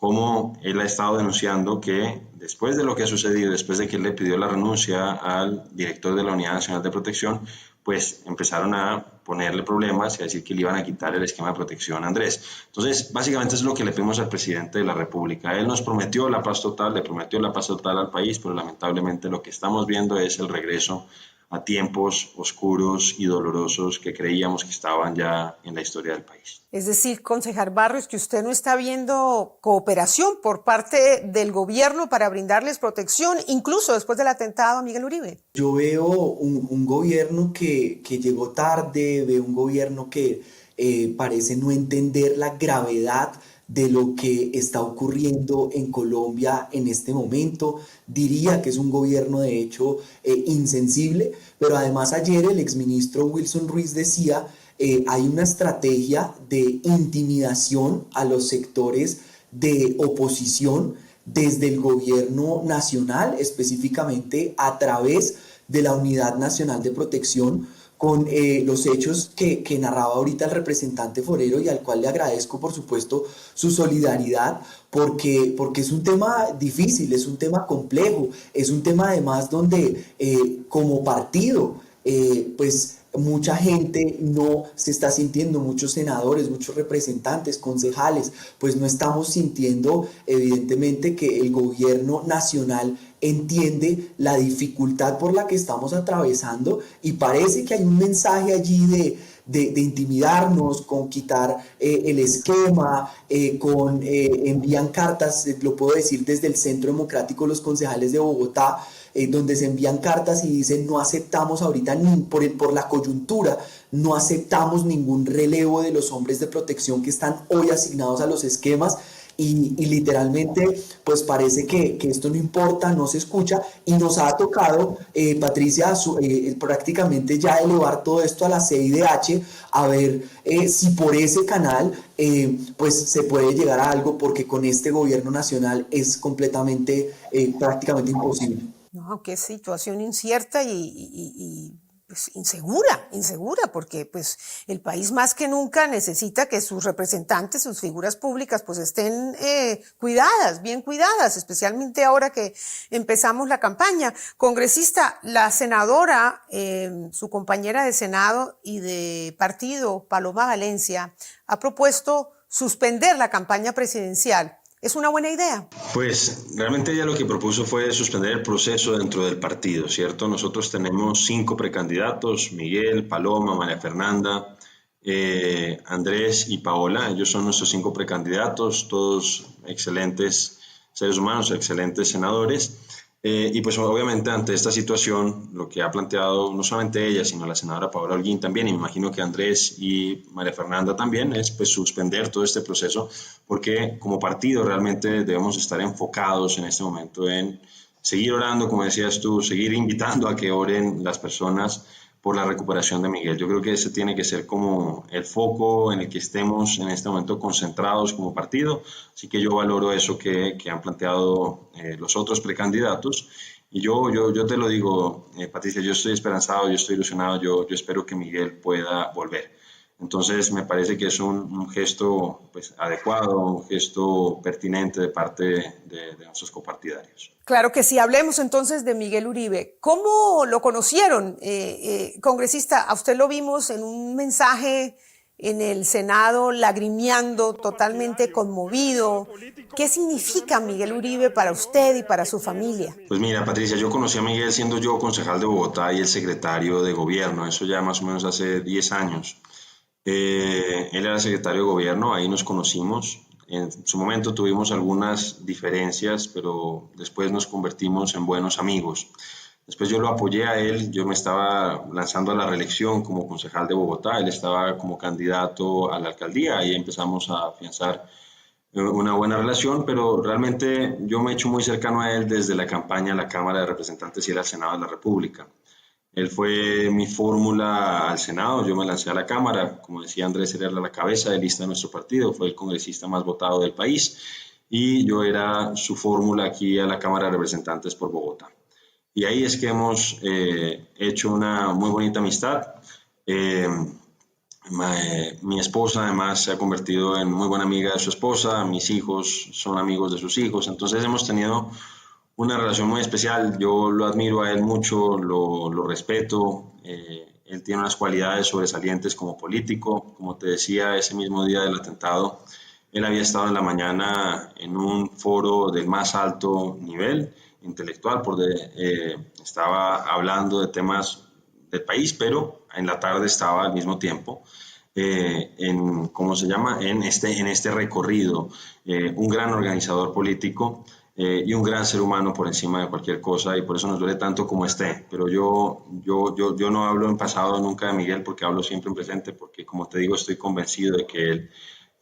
cómo él ha estado denunciando que después de lo que ha sucedido, después de que él le pidió la renuncia al director de la Unidad Nacional de Protección, pues empezaron a ponerle problemas y a decir que le iban a quitar el esquema de protección a Andrés. Entonces, básicamente es lo que le pedimos al presidente de la República. Él nos prometió la paz total, le prometió la paz total al país, pero lamentablemente lo que estamos viendo es el regreso a tiempos oscuros y dolorosos que creíamos que estaban ya en la historia del país. Es decir, concejal Barrios, que usted no está viendo cooperación por parte del gobierno para brindarles protección, incluso después del atentado a Miguel Uribe. Yo veo un gobierno que llegó tarde, veo un gobierno que parece no entender la gravedad de lo que está ocurriendo en Colombia en este momento. Diría que es un gobierno de hecho insensible, pero además ayer el exministro Wilson Ruiz decía hay una estrategia de intimidación a los sectores de oposición desde el gobierno nacional, específicamente a través de la Unidad Nacional de Protección, con los hechos que narraba ahorita el representante Forero, y al cual le agradezco por supuesto su solidaridad, porque es un tema difícil, es un tema complejo, es un tema además donde como partido pues mucha gente no se está sintiendo, muchos senadores, muchos representantes, concejales, pues no estamos sintiendo evidentemente que el gobierno nacional entiende la dificultad por la que estamos atravesando, y parece que hay un mensaje allí de intimidarnos, con quitar el esquema, envían cartas, lo puedo decir desde el Centro Democrático, los concejales de Bogotá, donde se envían cartas y dicen no aceptamos ahorita por la coyuntura, no aceptamos ningún relevo de los hombres de protección que están hoy asignados a los esquemas. Y literalmente pues parece que esto no importa, no se escucha, y nos ha tocado, Patricia, prácticamente ya elevar todo esto a la CIDH a ver si por ese canal pues se puede llegar a algo, porque con este gobierno nacional es completamente, prácticamente imposible. No, qué situación incierta y pues insegura, porque pues el país más que nunca necesita que sus representantes, sus figuras públicas, pues estén bien cuidadas, especialmente ahora que empezamos la campaña. Congresista, la senadora, su compañera de Senado y de partido, Paloma Valencia, ha propuesto suspender la campaña presidencial. ¿Es una buena idea? Pues realmente ella lo que propuso fue suspender el proceso dentro del partido, ¿cierto? Nosotros tenemos 5 precandidatos: Miguel, Paloma, María Fernanda, Andrés y Paola. Ellos son nuestros 5 precandidatos, todos excelentes seres humanos, excelentes senadores. Y pues obviamente ante esta situación, lo que ha planteado no solamente ella, sino la senadora Paola Holguín también, y me imagino que Andrés y María Fernanda también, es pues suspender todo este proceso, porque como partido realmente debemos estar enfocados en este momento en seguir orando, como decías tú, seguir invitando a que oren las personas por la recuperación de Miguel. Yo creo que ese tiene que ser como el foco en el que estemos en este momento concentrados como partido, así que yo valoro eso que han planteado los otros precandidatos, y yo te lo digo, Patricia, yo estoy esperanzado, yo estoy ilusionado, yo espero que Miguel pueda volver. Entonces me parece que es un gesto pues, adecuado, un gesto pertinente de parte de nuestros copartidarios. Claro que sí. Hablemos entonces de Miguel Uribe. ¿Cómo lo conocieron, congresista? A usted lo vimos en un mensaje en el Senado, lagrimeando, totalmente conmovido. ¿Qué significa Miguel Uribe para usted y para su familia? Pues mira, Patricia, yo conocí a Miguel siendo yo concejal de Bogotá y el secretario de gobierno, eso ya más o menos hace 10 años. Él era secretario de gobierno, ahí nos conocimos. En su momento tuvimos algunas diferencias, pero después nos convertimos en buenos amigos. Después yo lo apoyé a él, yo me estaba lanzando a la reelección como concejal de Bogotá, él estaba como candidato a la alcaldía, y empezamos a afianzar una buena relación, pero realmente yo me he hecho muy cercano a él desde la campaña a la Cámara de Representantes y al Senado de la República. Él fue mi fórmula al Senado, yo me lancé a la Cámara, como decía Andrés, él era la cabeza de lista de nuestro partido, fue el congresista más votado del país, y yo era su fórmula aquí a la Cámara de Representantes por Bogotá. Y ahí es que hemos hecho una muy bonita amistad. Mi esposa además se ha convertido en muy buena amiga de su esposa, mis hijos son amigos de sus hijos, entonces hemos tenido una relación muy especial. Yo lo admiro a él mucho, lo respeto. Él tiene unas cualidades sobresalientes como político. Como te decía, ese mismo día del atentado, él había estado en la mañana en un foro del más alto nivel intelectual, estaba hablando de temas del país, pero en la tarde estaba al mismo tiempo en este recorrido, un gran organizador político y un gran ser humano por encima de cualquier cosa, y por eso nos duele tanto como esté. Pero yo no hablo en pasado nunca de Miguel, porque hablo siempre en presente, porque como te digo, estoy convencido de que él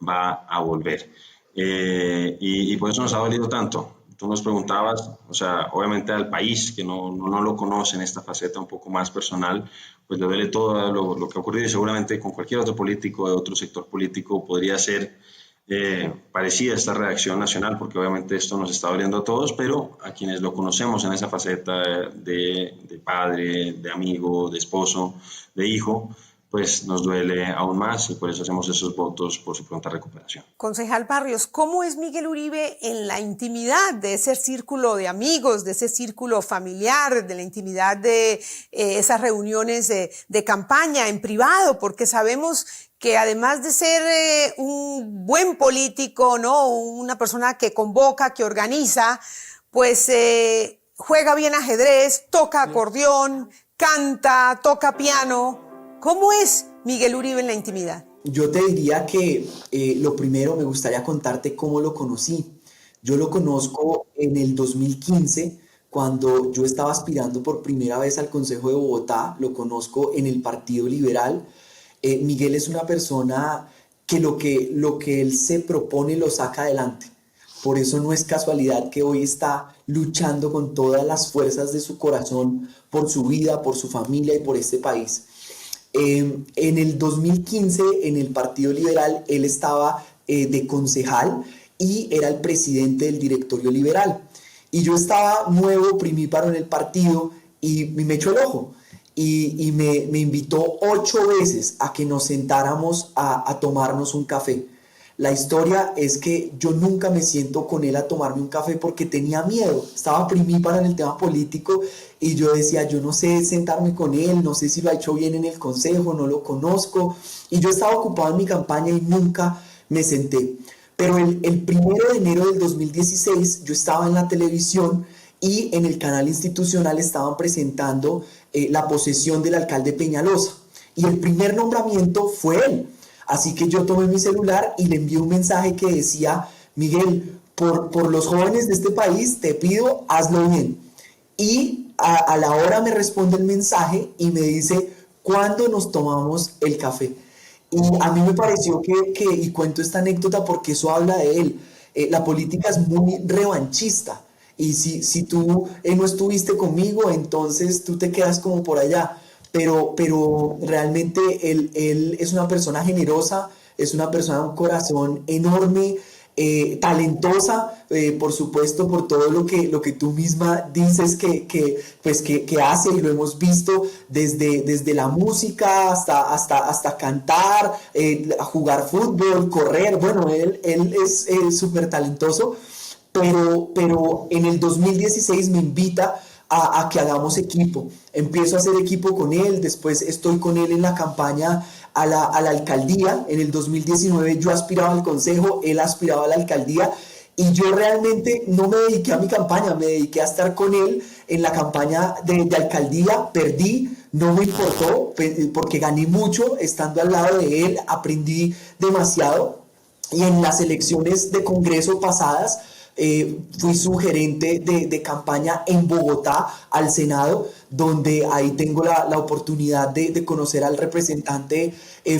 va a volver, y por eso nos ha dolido tanto. Tú nos preguntabas, o sea, obviamente al país que no lo conoce en esta faceta un poco más personal, pues le duele todo lo que ha ocurrido, y seguramente con cualquier otro político de otro sector político podría ser parecida esta reacción nacional, porque obviamente esto nos está doliendo a todos, pero a quienes lo conocemos en esa faceta de padre, de amigo, de esposo, de hijo, pues nos duele aún más, y por eso hacemos esos votos por su pronta recuperación. Concejal Barrios, ¿cómo es Miguel Uribe en la intimidad de ese círculo de amigos, de ese círculo familiar, de la intimidad de esas reuniones de campaña en privado? Porque sabemos que además de ser un buen político, ¿no?, una persona que convoca, que organiza, pues juega bien ajedrez, toca acordeón, canta, toca piano. ¿Cómo es Miguel Uribe en la intimidad? Yo te diría que lo primero me gustaría contarte cómo lo conocí. Yo lo conozco en el 2015, cuando yo estaba aspirando por primera vez al Consejo de Bogotá. Lo conozco en el Partido Liberal. Miguel es una persona que lo que él se propone lo saca adelante. Por eso no es casualidad que hoy está luchando con todas las fuerzas de su corazón por su vida, por su familia y por este país. En el 2015, en el Partido Liberal, él estaba de concejal y era el presidente del directorio liberal. Y yo estaba nuevo, primíparo en el partido, y me echó el ojo. Y me invitó 8 veces a que nos sentáramos a tomarnos un café. La historia es que yo nunca me siento con él a tomarme un café porque tenía miedo. Estaba primíparo en el tema político y yo decía, yo no sé sentarme con él, no sé si lo ha hecho bien en el consejo, no lo conozco. Y yo estaba ocupado en mi campaña y nunca me senté. Pero el 1 de enero del 2016 yo estaba en la televisión y en el canal institucional estaban presentando la posesión del alcalde Peñalosa. Y el primer nombramiento fue él. Así que yo tomé mi celular y le envié un mensaje que decía, Miguel, por los jóvenes de este país te pido, hazlo bien. Y a la hora me responde el mensaje y me dice, ¿cuándo nos tomamos el café? Y a mí me pareció y cuento esta anécdota porque eso habla de él, la política es muy revanchista. Y si tú no estuviste conmigo, entonces tú te quedas como por allá. Pero realmente él es una persona generosa, es una persona de un corazón enorme, talentosa, por supuesto, por todo lo que tú misma dices que hace, y lo hemos visto desde la música hasta cantar, jugar fútbol, correr. Bueno, él es súper talentoso, pero en el 2016 me invita a que hagamos equipo. Empiezo a hacer equipo con él, después estoy con él en la campaña a la alcaldía. En el 2019 yo aspiraba al consejo, él aspiraba a la alcaldía, y yo realmente no me dediqué a mi campaña, me dediqué a estar con él en la campaña de alcaldía. Perdí, no me importó, porque gané mucho estando al lado de él, aprendí demasiado, y en las elecciones de Congreso pasadas fui su gerente de campaña en Bogotá al Senado, donde ahí tengo la oportunidad de conocer al representante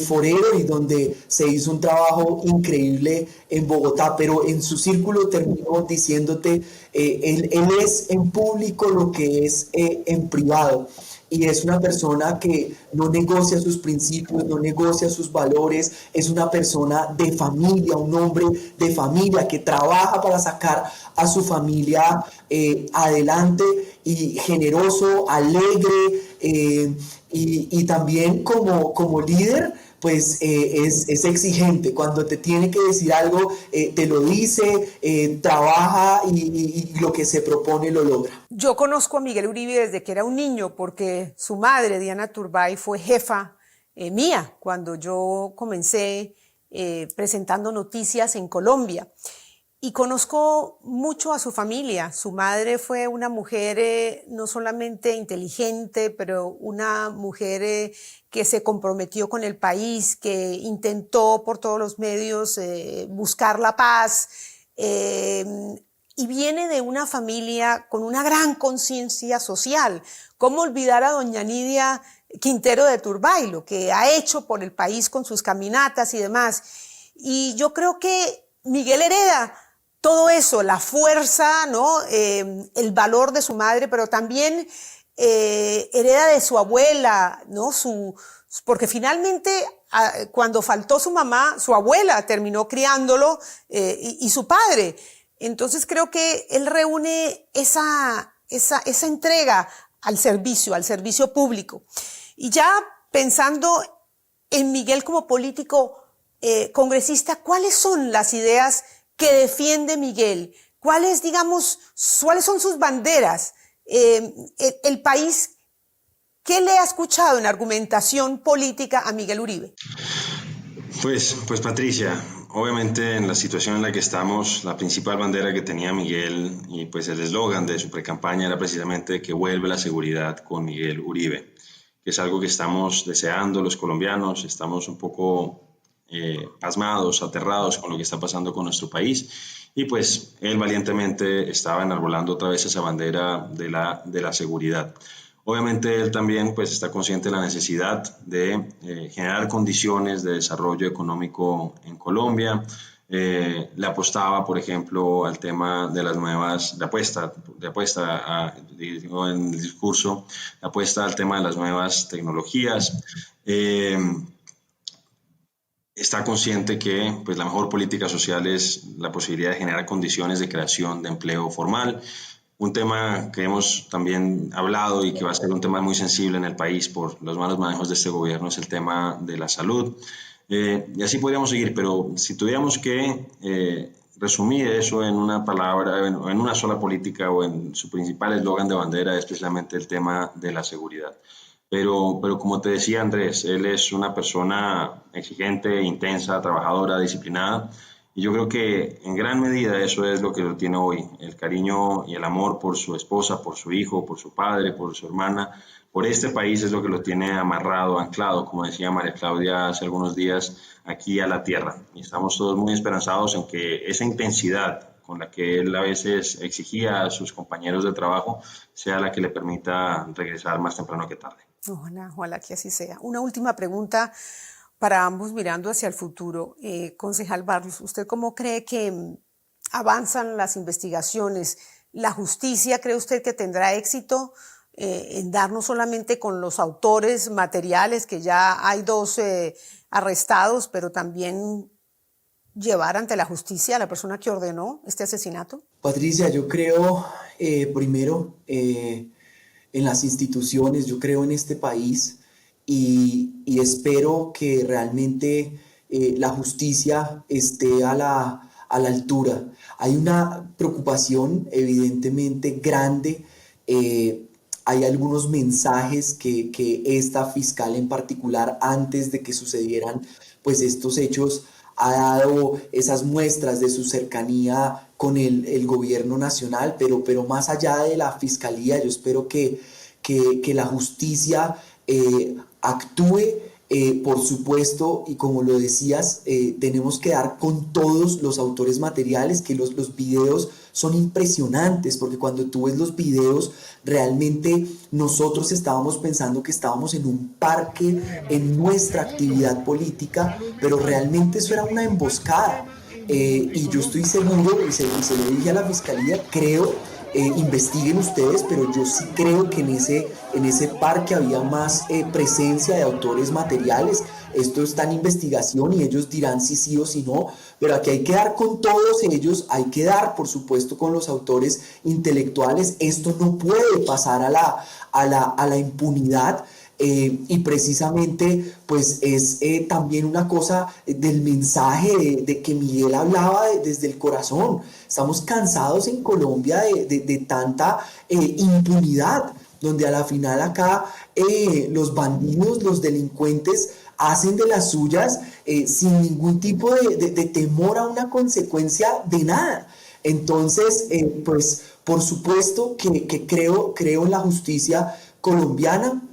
Forero, y donde se hizo un trabajo increíble en Bogotá. Pero en su círculo terminó diciéndote, él es en público lo que es en privado. Y es una persona que no negocia sus principios, no negocia sus valores. Es una persona de familia, un hombre de familia que trabaja para sacar a su familia adelante, y generoso, alegre, y también como líder, pues es exigente. Cuando te tiene que decir algo, te lo dice, trabaja, y lo que se propone lo logra. Yo conozco a Miguel Uribe desde que era un niño, porque su madre, Diana Turbay, fue jefa mía cuando yo comencé presentando noticias en Colombia. Y conozco mucho a su familia. Su madre fue una mujer no solamente inteligente, pero una mujer que se comprometió con el país, que intentó por todos los medios buscar la paz, y viene de una familia con una gran conciencia social. ¿Cómo olvidar a doña Nidia Quintero de Turbay, lo que ha hecho por el país con sus caminatas y demás? Y yo creo que Miguel hereda todo eso, la fuerza, ¿no? El valor de su madre, pero también hereda de su abuela, ¿no? Porque finalmente, cuando faltó su mamá, su abuela terminó criándolo, y su padre. Entonces creo que él reúne esa entrega al servicio público. Y ya pensando en Miguel como político congresista, ¿cuáles son las ideas que defiende Miguel? ¿Cuáles son sus banderas? El país, ¿qué le ha escuchado en argumentación política a Miguel Uribe? Pues Patricia, obviamente en la situación en la que estamos, la principal bandera que tenía Miguel, y pues el eslogan de su precampaña, era precisamente que vuelve la seguridad con Miguel Uribe. que es algo que estamos deseando los colombianos. Estamos un poco pasmados, aterrados con lo que está pasando con nuestro país, y pues él valientemente estaba enarbolando otra vez esa bandera de la seguridad. Obviamente él también pues está consciente de la necesidad de generar condiciones de desarrollo económico en Colombia. Le apostaba, por ejemplo, al tema de las nuevas, digo en el discurso, le apuesta al tema de las nuevas tecnologías. Está consciente que pues, la mejor política social es la posibilidad de generar condiciones de creación de empleo formal. Un tema que hemos también hablado y que va a ser un tema muy sensible en el país por los malos manejos de este gobierno es el tema de la salud. Y así podríamos seguir, pero si tuviéramos que resumir eso en una palabra, en una sola política o en su principal eslogan de bandera es precisamente el tema de la seguridad. Pero como te decía Andrés, él es una persona exigente, intensa, trabajadora, disciplinada. Y yo creo que en gran medida eso es lo que lo tiene hoy, el cariño y el amor por su esposa, por su hijo, por su padre, por su hermana, por este país es lo que lo tiene amarrado, anclado, como decía María Claudia hace algunos días, aquí a la tierra. Y estamos todos muy esperanzados en que esa intensidad con la que él a veces exigía a sus compañeros de trabajo sea la que le permita regresar más temprano que tarde. Ojalá que así sea. Una última pregunta para ambos mirando hacia el futuro. Concejal Barrios, ¿usted cómo cree que avanzan las investigaciones? ¿La justicia cree usted que tendrá éxito en dar no solamente con los autores materiales, que ya hay 2 arrestados, pero también llevar ante la justicia a la persona que ordenó este asesinato? Patricia, yo creo primero en las instituciones, yo creo en este país y espero que realmente la justicia esté a la altura. Hay una preocupación evidentemente grande, hay algunos mensajes que esta fiscal en particular, antes de que sucedieran pues estos hechos, ha dado esas muestras de su cercanía con el gobierno nacional, pero más allá de la fiscalía, yo espero que la justicia actúe, por supuesto, y como lo decías, tenemos que dar con todos los autores materiales, que los videos son impresionantes, porque cuando tú ves los videos, realmente nosotros estábamos pensando que estábamos en un parque, en nuestra actividad política, pero realmente eso era una emboscada. Y yo estoy seguro, y se lo dije a la fiscalía, creo, investiguen ustedes, pero yo sí creo que en ese parque había más presencia de autores materiales. Esto está en investigación y ellos dirán si sí o si no, pero aquí hay que dar con todos ellos, hay que dar, por supuesto, con los autores intelectuales. Esto no puede pasar a la impunidad. Y precisamente pues es también una cosa del mensaje de que Miguel hablaba desde el corazón. Estamos cansados en Colombia de tanta impunidad, donde a la final acá los bandidos, los delincuentes hacen de las suyas sin ningún tipo de temor a una consecuencia de nada. Entonces, pues por supuesto que creo en la justicia colombiana.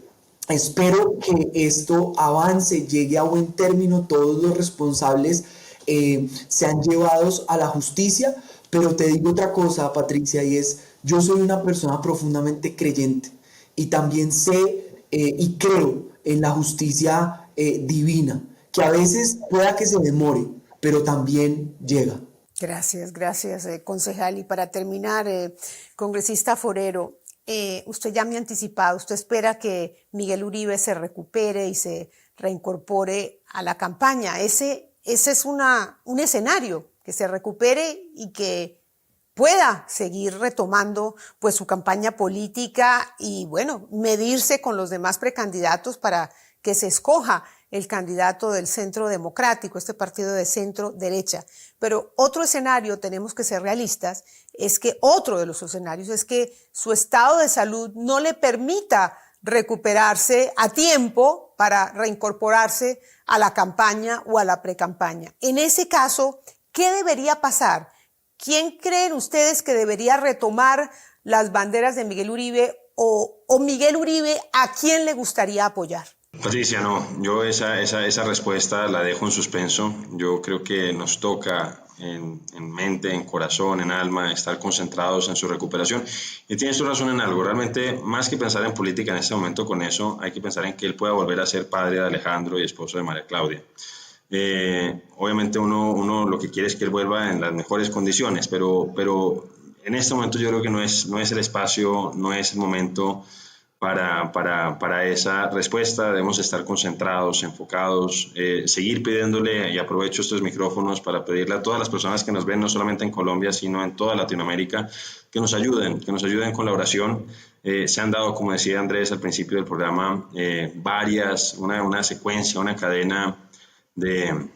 Espero que esto avance, llegue a buen término, todos los responsables sean llevados a la justicia, pero te digo otra cosa, Patricia, y es, yo soy una persona profundamente creyente y también sé y creo en la justicia divina, que a veces pueda que se demore, pero también llega. Gracias, concejal. Y para terminar, congresista Forero, usted ya me ha anticipado, usted espera que Miguel Uribe se recupere y se reincorpore a la campaña. Ese es un escenario, que se recupere y que pueda seguir retomando pues su campaña política y bueno, medirse con los demás precandidatos para que se escoja el candidato del Centro Democrático, este partido de centro derecha. Pero otro escenario, tenemos que ser realistas, es que otro de los escenarios es que su estado de salud no le permita recuperarse a tiempo para reincorporarse a la campaña o a la precampaña. En ese caso, ¿qué debería pasar? ¿Quién creen ustedes que debería retomar las banderas de Miguel Uribe o Miguel Uribe, ¿a quién le gustaría apoyar? Patricia, no, yo esa respuesta la dejo en suspenso. Yo creo que nos toca en mente, en corazón, en alma, estar concentrados en su recuperación. Y tienes tu razón en algo, realmente más que pensar en política en este momento con eso, hay que pensar en que él pueda volver a ser padre de Alejandro y esposo de María Claudia. Obviamente uno lo que quiere es que él vuelva en las mejores condiciones, pero en este momento yo creo que no es el espacio, no es el momento para esa respuesta. Debemos estar concentrados, enfocados, seguir pidiéndole, y aprovecho estos micrófonos para pedirle a todas las personas que nos ven, no solamente en Colombia, sino en toda Latinoamérica, que nos ayuden con la oración. Se han dado, como decía Andrés al principio del programa, una secuencia, una cadena de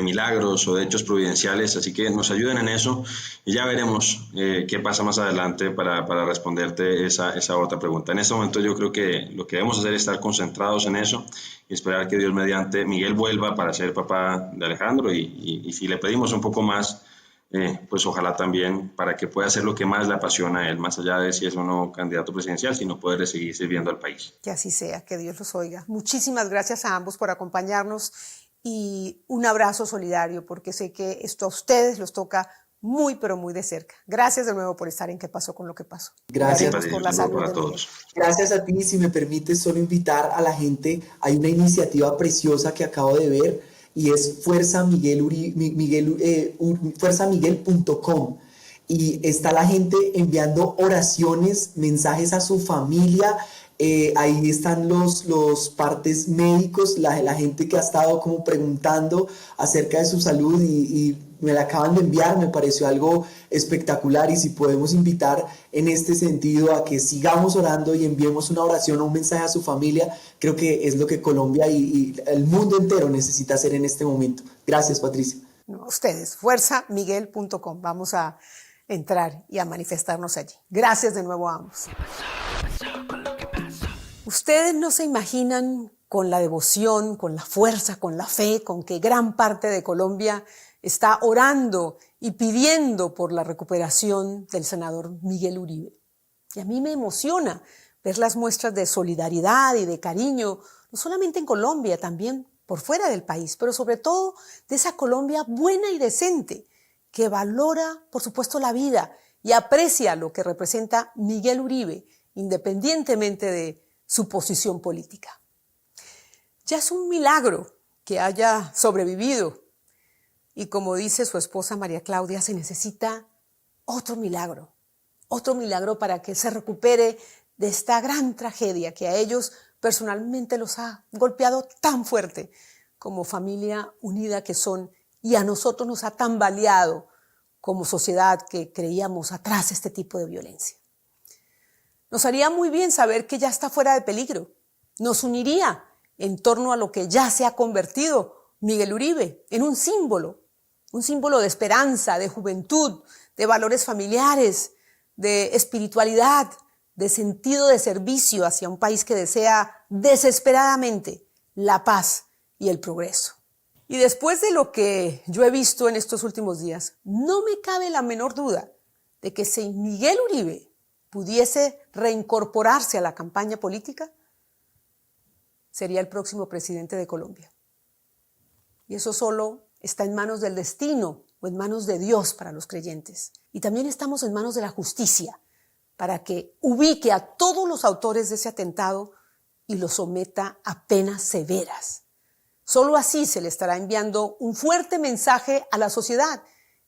milagros o de hechos providenciales, así que nos ayuden en eso y ya veremos qué pasa más adelante para responderte esa otra pregunta. En este momento yo creo que lo que debemos hacer es estar concentrados en eso y esperar que Dios mediante Miguel vuelva para ser papá de Alejandro y si le pedimos un poco más, pues ojalá también para que pueda hacer lo que más le apasiona a él, más allá de si es o no candidato presidencial, sino poder seguir sirviendo al país. Que así sea, que Dios los oiga. Muchísimas gracias a ambos por acompañarnos y un abrazo solidario, porque sé que esto a ustedes los toca muy, pero muy de cerca. Gracias de nuevo por estar en ¿Qué pasó con lo que pasó? Gracias por la salud para de todos. Gracias a ti. Si me permites solo invitar a la gente, hay una iniciativa preciosa que acabo de ver y es fuerzamiguel.com y está la gente enviando oraciones, mensajes a su familia. Ahí están los partes médicos, la gente que ha estado como preguntando acerca de su salud y me la acaban de enviar, me pareció algo espectacular y si podemos invitar en este sentido a que sigamos orando y enviemos una oración o un mensaje a su familia, creo que es lo que Colombia y el mundo entero necesita hacer en este momento. Gracias, Patricia. No, ustedes, fuerzamiguel.com. Vamos a entrar y a manifestarnos allí. Gracias de nuevo a ambos. Ustedes no se imaginan con la devoción, con la fuerza, con la fe, con que gran parte de Colombia está orando y pidiendo por la recuperación del senador Miguel Uribe. Y a mí me emociona ver las muestras de solidaridad y de cariño, no solamente en Colombia, también por fuera del país, pero sobre todo de esa Colombia buena y decente, que valora, por supuesto, la vida y aprecia lo que representa Miguel Uribe, independientemente de su posición política. Ya es un milagro que haya sobrevivido y como dice su esposa María Claudia, se necesita otro milagro para que se recupere de esta gran tragedia que a ellos personalmente los ha golpeado tan fuerte como familia unida que son y a nosotros nos ha tambaleado como sociedad que creíamos atrás este tipo de violencia. Nos haría muy bien saber que ya está fuera de peligro. Nos uniría en torno a lo que ya se ha convertido Miguel Uribe en un símbolo de esperanza, de juventud, de valores familiares, de espiritualidad, de sentido de servicio hacia un país que desea desesperadamente la paz y el progreso. Y después de lo que yo he visto en estos últimos días, no me cabe la menor duda de que si Miguel Uribe pudiese reincorporarse a la campaña política, sería el próximo presidente de Colombia. Y eso solo está en manos del destino o en manos de Dios para los creyentes. Y también estamos en manos de la justicia para que ubique a todos los autores de ese atentado y los someta a penas severas. Solo así se le estará enviando un fuerte mensaje a la sociedad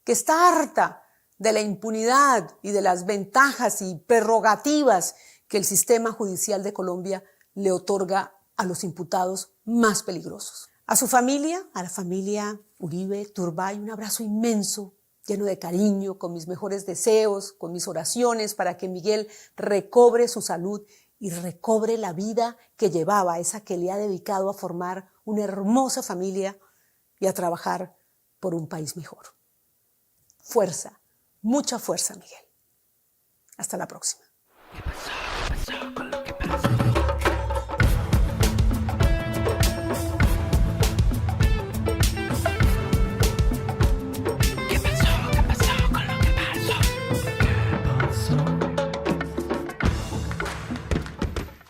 que está harta de la impunidad y de las ventajas y prerrogativas que el sistema judicial de Colombia le otorga a los imputados más peligrosos. A su familia, a la familia Uribe Turbay, un abrazo inmenso, lleno de cariño, con mis mejores deseos, con mis oraciones para que Miguel recobre su salud y recobre la vida que llevaba, esa que le ha dedicado a formar una hermosa familia y a trabajar por un país mejor. Fuerza, mucha fuerza, Miguel. Hasta la próxima.